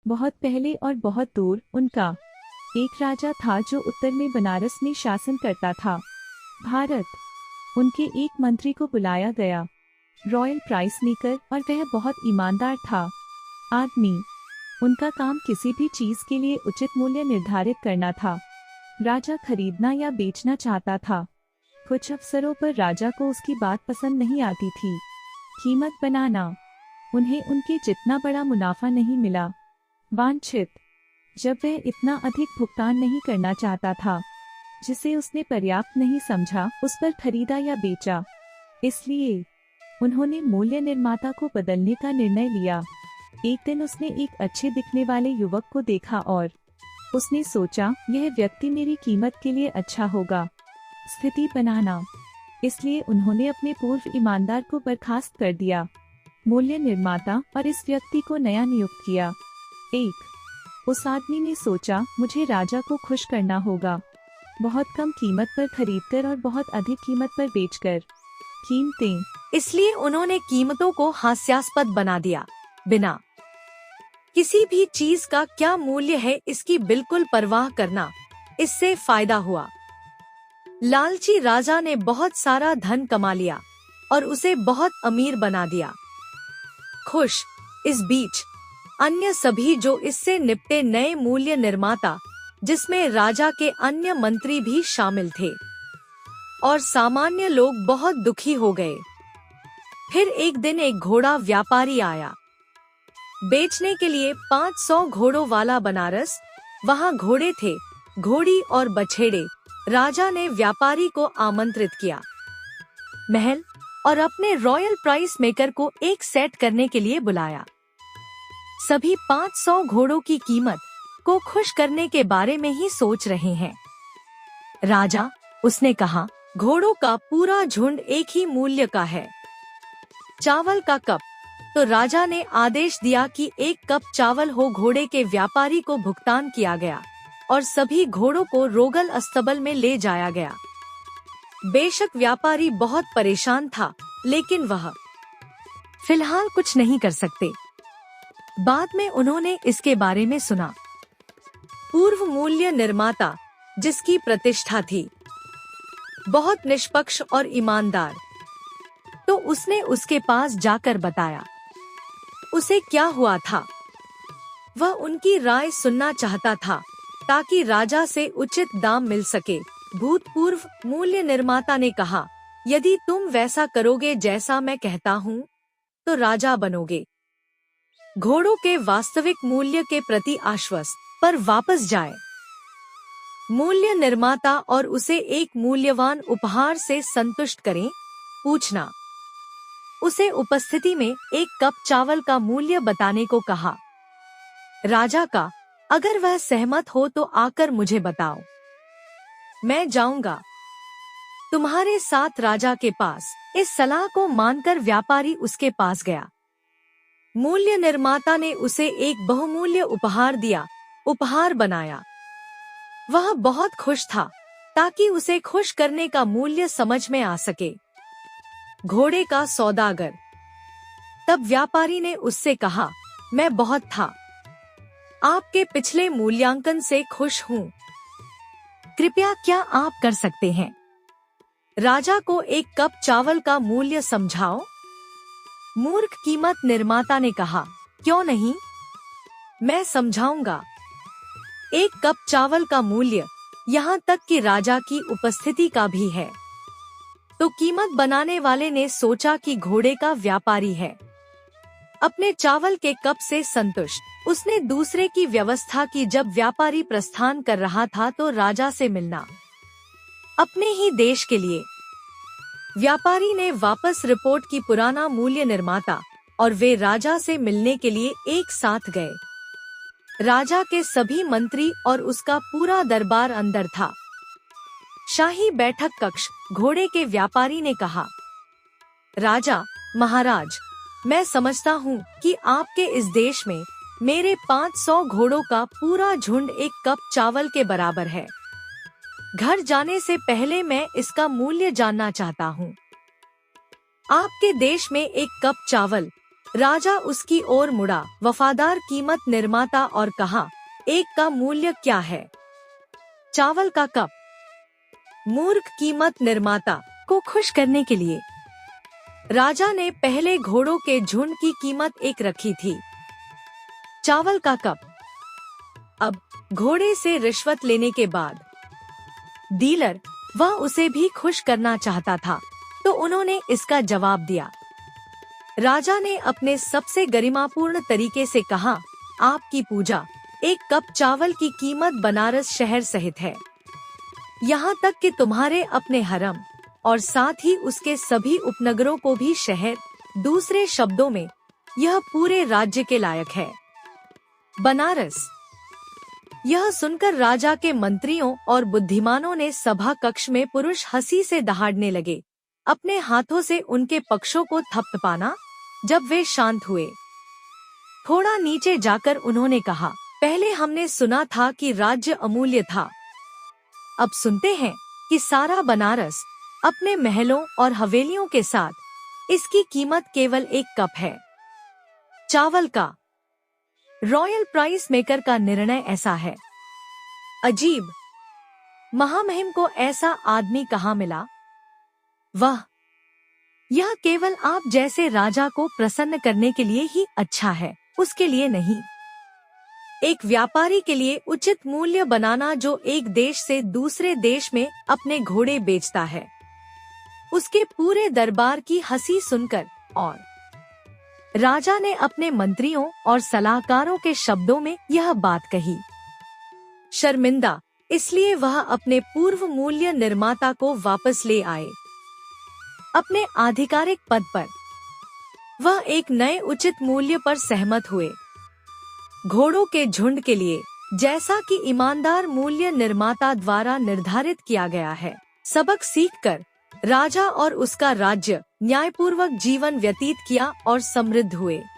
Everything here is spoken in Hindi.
बहुत पहले और बहुत दूर उनका एक राजा था जो उत्तर में बनारस में शासन करता था। भारत। उनके एक मंत्री को बुलाया गया, रॉयल प्राइस मेकर, और वह बहुत ईमानदार था आदमी। उनका काम किसी भी चीज के लिए उचित मूल्य निर्धारित करना था। राजा खरीदना या बेचना चाहता था। कुछ अफसरों पर राजा को उसकी बात पसंद नहीं आती थी। कीमत बनाना। उन्हें उनके जितना बड़ा मुनाफा नहीं मिला। वांछित। जब वह इतना अधिक भुगतान नहीं करना चाहता था जिसे उसने पर्याप्त नहीं समझा, उस पर खरीदा या बेचा। इसलिए उन्होंने मूल्य निर्माता को बदलने का निर्णय लिया। एक दिन उसने एक अच्छे दिखने वाले युवक को देखा और उसने सोचा, यह व्यक्ति मेरी कीमत के लिए अच्छा होगा। स्थिति बनाना। इसलिए उन्होंने अपने पूर्व ईमानदार को बर्खास्त कर दिया, मूल्य निर्माता, और इस व्यक्ति को नया नियुक्त किया। उस आदमी ने सोचा, मुझे राजा को खुश करना होगा। बहुत कम कीमत पर खरीदकर और बहुत अधिक कीमत पर बेचकर। कीमतें। इसलिए उन्होंने कीमतों को हास्यास्पद बना दिया। बिना किसी भी चीज का क्या मूल्य है इसकी बिल्कुल परवाह करना। इससे फायदा हुआ। लालची राजा ने बहुत सारा धन कमा लिया और उसे बहुत अमीर बना दिया। खुश। इस बीच अन्य सभी जो इससे निपटे नए मूल्य निर्माता, जिसमें राजा के अन्य मंत्री भी शामिल थे, और सामान्य लोग बहुत दुखी हो गए। फिर एक दिन एक घोड़ा व्यापारी आया बेचने के लिए 500 घोड़ों वाला बनारस। वहाँ घोड़े थे, घोड़ी और बछेड़े। राजा ने व्यापारी को आमंत्रित किया महल और अपने रॉयल प्राइस मेकर को एक सेट करने के लिए बुलाया। सभी 500 घोड़ों की कीमत को खुश करने के बारे में ही सोच रहे हैं। राजा, उसने कहा, घोड़ों का पूरा झुंड एक ही मूल्य का है। चावल का कप। तो राजा ने आदेश दिया कि 1 कप चावल हो। घोड़े के व्यापारी को भुगतान किया गया और सभी घोड़ों को रोगल अस्तबल में ले जाया गया। बेशक व्यापारी बहुत परेशान था, लेकिन वह फिलहाल कुछ नहीं कर सकते। बाद में उन्होंने इसके बारे में सुना। पूर्व मूल्य निर्माता, जिसकी प्रतिष्ठा थी बहुत निष्पक्ष और ईमानदार, तो उसने उसके पास जाकर बताया उसे क्या हुआ था। वह उनकी राय सुनना चाहता था ताकि राजा से उचित दाम मिल सके। भूतपूर्व मूल्य निर्माता ने कहा, यदि तुम वैसा करोगे जैसा मैं कहता हूँ, तो राजा बनोगे। घोड़ों के वास्तविक मूल्य के प्रति आश्वस्त पर वापस जाए। मूल्य निर्माता और उसे एक मूल्यवान उपहार से संतुष्ट करें। पूछना। उसे उपस्थिति में 1 कप चावल का मूल्य बताने को कहा। राजा का, अगर वह सहमत हो तो आकर मुझे बताओ, मैं जाऊंगा तुम्हारे साथ राजा के पास। इस सलाह को मानकर व्यापारी उसके पास गया। मूल्य निर्माता ने उसे एक बहुमूल्य उपहार दिया, उपहार बनाया। वह बहुत खुश था ताकि उसे खुश करने का मूल्य समझ में आ सके। घोड़े का सौदागर। तब व्यापारी ने उससे कहा, मैं बहुत था आपके पिछले मूल्यांकन से खुश हूँ। कृपया क्या आप कर सकते हैं? राजा को 1 कप चावल का मूल्य समझाओ। मूर्ख कीमत निर्माता ने कहा, क्यों नहीं, मैं समझाऊंगा। 1 कप चावल का मूल्य, यहाँ तक कि राजा की उपस्थिति का भी है। तो कीमत बनाने वाले ने सोचा कि घोड़े का व्यापारी है। अपने चावल के कप से संतुष्ट उसने दूसरे की व्यवस्था की। जब व्यापारी प्रस्थान कर रहा था तो राजा से मिलना अपने ही देश के लिए, व्यापारी ने वापस रिपोर्ट की। पुराना मूल्य निर्माता और वे राजा से मिलने के लिए एक साथ गए। राजा के सभी मंत्री और उसका पूरा दरबार अंदर था। शाही बैठक कक्ष। घोड़े के व्यापारी ने कहा, राजा महाराज, मैं समझता हूँ कि आपके इस देश में मेरे 500 घोड़ों का पूरा झुंड 1 कप चावल के बराबर है। घर जाने से पहले मैं इसका मूल्य जानना चाहता हूँ। आपके देश में 1 कप चावल राजा उसकी ओर मुड़ा, वफादार कीमत निर्माता, और कहा, एक का मूल्य क्या है? चावल का कप। मूर्ख कीमत निर्माता को खुश करने के लिए राजा ने पहले घोड़ों के झुंड की कीमत एक रखी थी, चावल का कप। अब घोड़े से रिश्वत लेने के बाद डीलर वह उसे भी खुश करना चाहता था, तो उन्होंने इसका जवाब दिया। राजा ने अपने सबसे गरिमापूर्ण तरीके से कहा, आपकी पूजा, एक कप चावल की कीमत बनारस शहर सहित है, यहाँ तक कि तुम्हारे अपने हरम और साथ ही उसके सभी उपनगरों को भी शहर, दूसरे शब्दों में यह पूरे राज्य के लायक है। बनारस। यह सुनकर राजा के मंत्रियों और बुद्धिमानों ने सभा कक्ष में पुरुष हंसी से दहाड़ने लगे, अपने हाथों से उनके पक्षों को थपथपाना। जब वे शांत हुए, थोड़ा नीचे जाकर उन्होंने कहा, पहले हमने सुना था कि राज्य अमूल्य था, अब सुनते हैं कि सारा बनारस अपने महलों और हवेलियों के साथ इसकी कीमत केवल एक कप है, चावल का। रॉयल प्राइस मेकर का निर्णय ऐसा है। अजीब, महामहिम को ऐसा आदमी कहाँ मिला? वाह, यह केवल आप जैसे राजा को प्रसन्न करने के लिए ही अच्छा है, उसके लिए नहीं। एक व्यापारी के लिए उचित मूल्य बनाना जो एक देश से दूसरे देश में अपने घोड़े बेचता है। उसके पूरे दरबार की हंसी सुनकर और राजा ने अपने मंत्रियों और सलाहकारों के शब्दों में यह बात कही। शर्मिंदा इसलिए वह अपने पूर्व मूल्य निर्माता को वापस ले आए। अपने आधिकारिक पद पर वह एक नए उचित मूल्य पर सहमत हुए, घोड़ों के झुंड के लिए, जैसा कि ईमानदार मूल्य निर्माता द्वारा निर्धारित किया गया है। सबक सीखकर राजा और उसका राज्य न्यायपूर्वक जीवन व्यतीत किया और समृद्ध हुए।